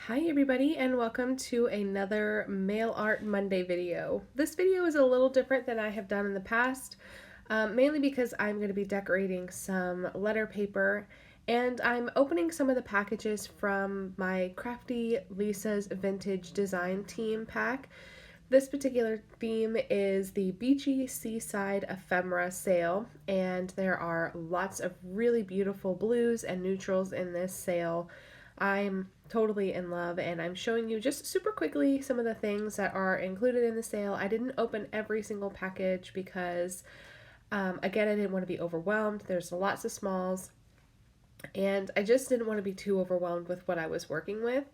Hi everybody and welcome to another Mail Art Monday video. This video is a little different than I have done in the past, mainly because I'm going to be decorating some letter paper and I'm opening some of the packages from my Crafty Lisa's Vintage Design Team pack. This particular theme is the Beachy Seaside Ephemera sale, and there are lots of really beautiful blues and neutrals in this sale. I'm totally in love, and I'm showing you just super quickly some of the things that are included in the sale. I didn't open every single package because, again, I didn't want to be overwhelmed. There's lots of smalls, and I just didn't want to be too overwhelmed with what I was working with.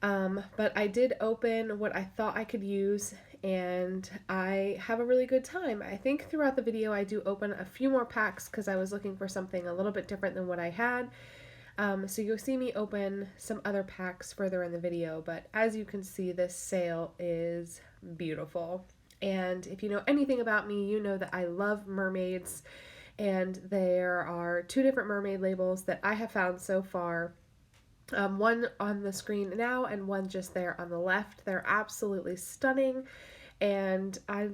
But I did open what I thought I could use, and I have a really good time. I think throughout the video I do open a few more packs because I was looking for something a little bit different than what I had. So you'll see me open some other packs further in the video, but as you can see, this sale is beautiful. And if you know anything about me, you know that I love mermaids, and there are two different mermaid labels that I have found so far. One on the screen now and one just there on the left. They're absolutely stunning, and I'm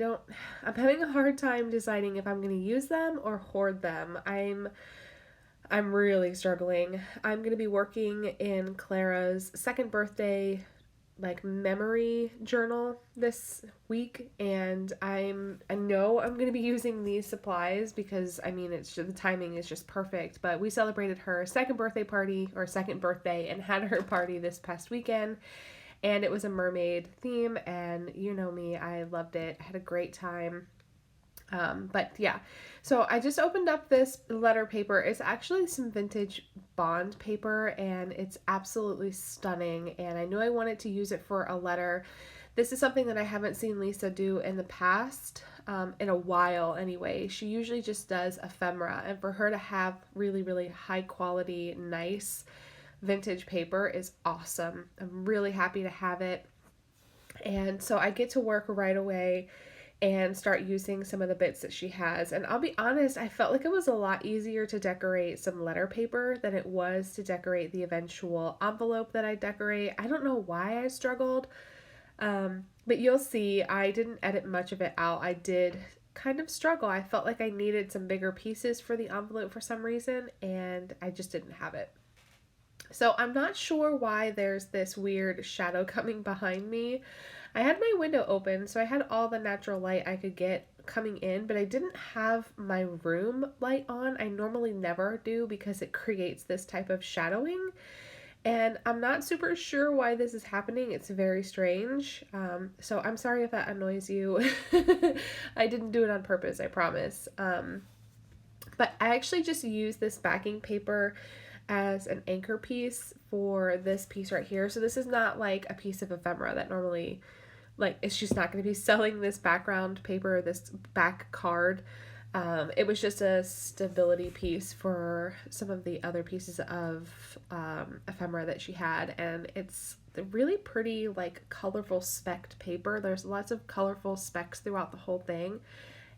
having a hard time deciding if I'm going to use them or hoard them. I'm really struggling. I'm going to be working in Clara's second birthday memory journal this week, and I know I'm going to be using these supplies because I mean it's just, the timing is just perfect. But we celebrated her second birthday and had her party this past weekend, and it was a mermaid theme, and you know me, I loved it. I had a great time. But yeah, so I just opened up this letter paper. It's actually some vintage bond paper, and it's absolutely stunning, and I knew I wanted to use it for a letter. This is something that I haven't seen Lisa do in the past, in a while anyway. She usually just does ephemera, and for her to have really, really high quality, nice vintage paper is awesome. I'm really happy to have it. And so I get to work right away and start using some of the bits that she has. And I'll be honest, I felt like it was a lot easier to decorate some letter paper than it was to decorate the eventual envelope that I decorate. I don't know why I struggled, but you'll see I didn't edit much of it out. I did kind of struggle. I felt like I needed some bigger pieces for the envelope for some reason, and I just didn't have it. So I'm not sure why there's this weird shadow coming behind me. I had my window open, so I had all the natural light I could get coming in, but I didn't have my room light on. I normally never do because it creates this type of shadowing, and I'm not super sure why this is happening. It's very strange. So I'm sorry if that annoys you. I didn't do it on purpose, I promise. But I actually just used this backing paper as an anchor piece for this piece right here. So this is not like a piece of ephemera that normally, like, it's just not going to be selling this background paper, this back card. It was just a stability piece for some of the other pieces of ephemera that she had, and it's really pretty, like, colorful specked paper. There's lots of colorful specks throughout the whole thing,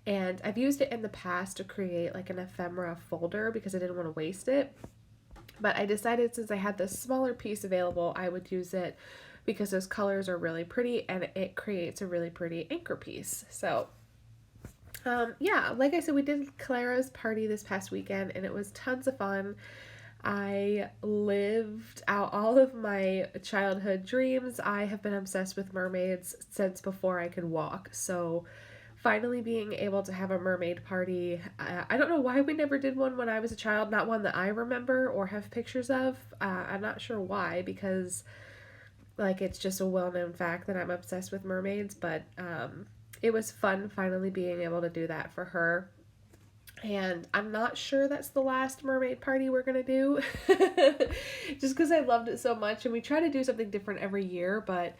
and I've used it in the past to create like an ephemera folder because I didn't want to waste it. But I decided since I had this smaller piece available, I would use it because those colors are really pretty and it creates a really pretty anchor piece. So yeah, like I said, we did Clara's party this past weekend and it was tons of fun. I lived out all of my childhood dreams. I have been obsessed with mermaids since before I could walk. So finally being able to have a mermaid party. I don't know why we never did one when I was a child, not one that I remember or have pictures of. I'm not sure why, because like it's just a well-known fact that I'm obsessed with mermaids, but it was fun finally being able to do that for her. And I'm not sure that's the last mermaid party we're gonna do, just because I loved it so much, and we try to do something different every year, but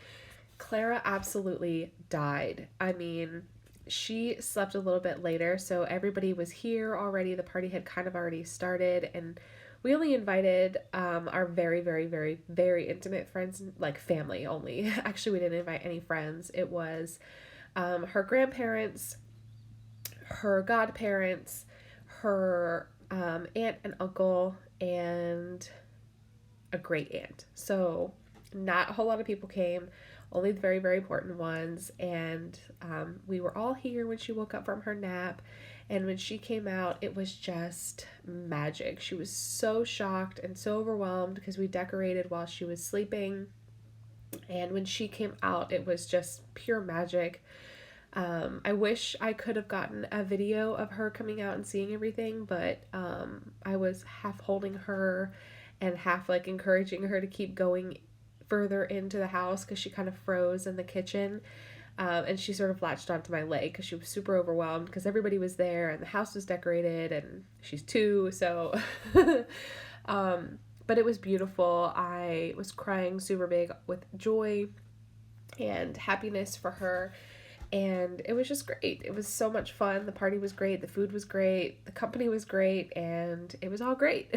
Clara absolutely died. I mean, she slept a little bit later, so everybody was here already. The party had kind of already started, and we only invited our very, very, very, very intimate friends, like family only. Actually, we didn't invite any friends. It was her grandparents, her godparents, her aunt and uncle, and a great aunt. So Not a whole lot of people came, only the very, very important ones. And we were all here when she woke up from her nap. And when she came out, it was just magic. She was so shocked and so overwhelmed because we decorated while she was sleeping. And when she came out, it was just pure magic. I wish I could have gotten a video of her coming out and seeing everything, but I was half holding her and half like encouraging her to keep going further into the house because she kind of froze in the kitchen. And she sort of latched onto my leg because she was super overwhelmed because everybody was there and the house was decorated and she's 2, so. But it was beautiful. I was crying super big with joy and happiness for her. And it was just great. It was so much fun. The party was great. The food was great. The company was great. And it was all great.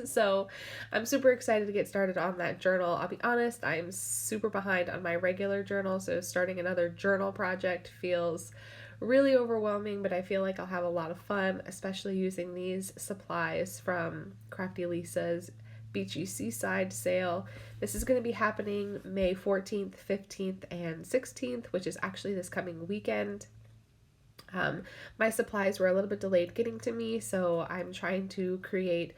So I'm super excited to get started on that journal. I'll be honest, I'm super behind on my regular journal. So starting another journal project feels really overwhelming, but I feel like I'll have a lot of fun, especially using these supplies from Crafty Lisa's Beachy Seaside sale. This is going to be happening May 14th, 15th, and 16th, which is actually this coming weekend. My supplies were a little bit delayed getting to me, so I'm trying to create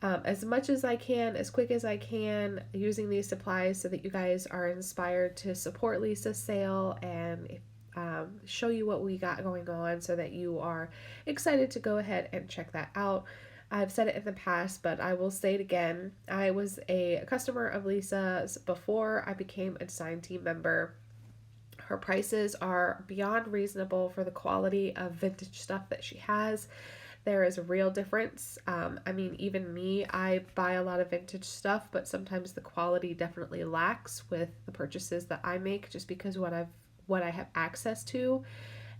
as much as I can, as quick as I can, using these supplies so that you guys are inspired to support Lisa's sale and show you what we got going on so that you are excited to go ahead and check that out. I've said it in the past, but I will say it again. I was a customer of Lisa's before I became a design team member. Her prices are beyond reasonable for the quality of vintage stuff that she has. There is a real difference. I mean, even me, I buy a lot of vintage stuff, but sometimes the quality definitely lacks with the purchases that I make just because what I have access to.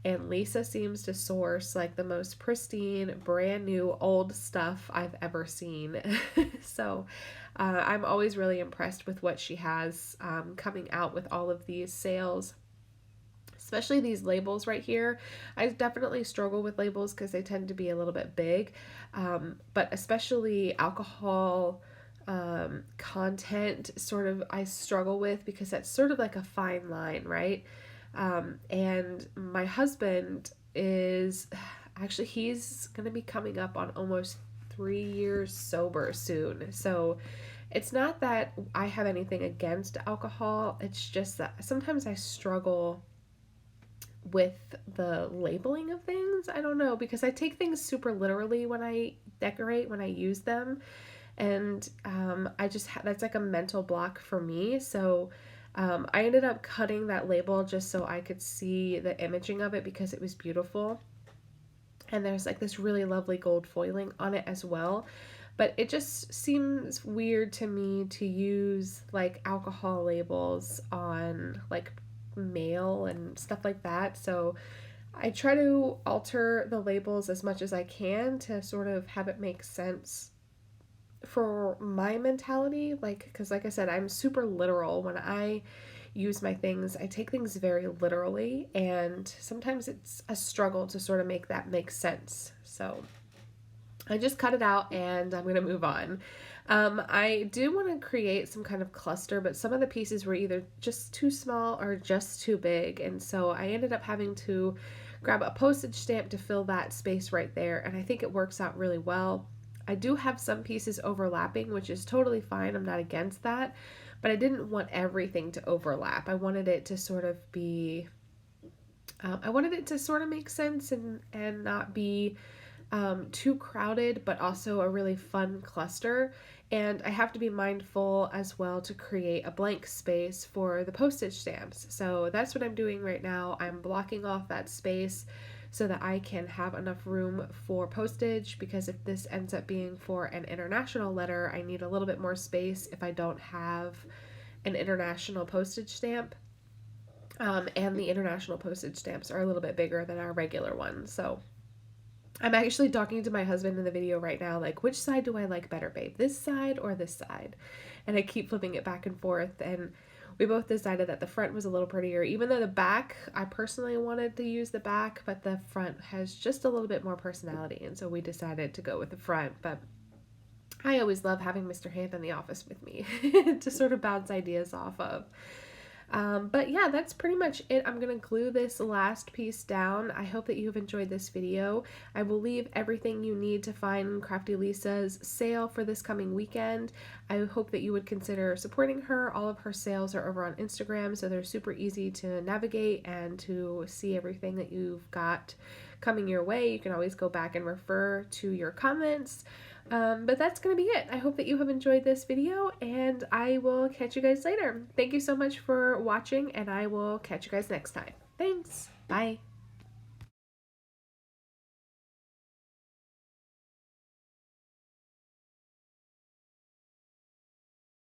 And Lisa seems to source like the most pristine, brand new, old stuff I've ever seen. So I'm always really impressed with what she has coming out with all of these sales. Especially these labels right here. I definitely struggle with labels because they tend to be a little bit big. But especially alcohol content sort of I struggle with because that's sort of like a fine line, right? And my husband is actually, he's going to be coming up on almost 3 years sober soon. So it's not that I have anything against alcohol. It's just that sometimes I struggle with the labeling of things. I don't know, because I take things super literally when I decorate, when I use them. And I just, that's like a mental block for me. So I ended up cutting that label just so I could see the imaging of it because it was beautiful. And there's like this really lovely gold foiling on it as well. But it just seems weird to me to use like alcohol labels on like mail and stuff like that. So I try to alter the labels as much as I can to sort of have it make sense for my mentality, like, because like I said, I'm super literal when I use my things. I take things very literally, and sometimes it's a struggle to sort of make that make sense. So I just cut it out and I'm gonna move on. I do want to create some kind of cluster, but some of the pieces were either just too small or just too big, and so I ended up having to grab a postage stamp to fill that space right there, and I think it works out really well. I do have some pieces overlapping, which is totally fine. I'm not against that, but I didn't want everything to overlap. I wanted it to sort of be, I wanted it to sort of make sense and not be too crowded, but also a really fun cluster. And I have to be mindful as well to create a blank space for the postage stamps. So that's what I'm doing right now. I'm blocking off that space so that I can have enough room for postage, because if this ends up being for an international letter, I need a little bit more space if I don't have an international postage stamp. And the international postage stamps are a little bit bigger than our regular ones. So I'm actually talking to my husband in the video right now, like, which side do I like better, babe? This side or this side? And I keep flipping it back and forth, and we both decided that the front was a little prettier, even though the back, I personally wanted to use the back, but the front has just a little bit more personality, and so we decided to go with the front. But I always love having Mr. Hand in the office with me to sort of bounce ideas off of. But yeah, that's pretty much it. I'm going to glue this last piece down. I hope that you've enjoyed this video. I will leave everything you need to find Crafty Lisa's sale for this coming weekend. I hope that you would consider supporting her. All of her sales are over on Instagram, so they're super easy to navigate and to see everything that you've got coming your way. You can always go back and refer to your comments. But that's going to be it. I hope that you have enjoyed this video, and I will catch you guys later. Thank you so much for watching, and I will catch you guys next time. Thanks. Bye.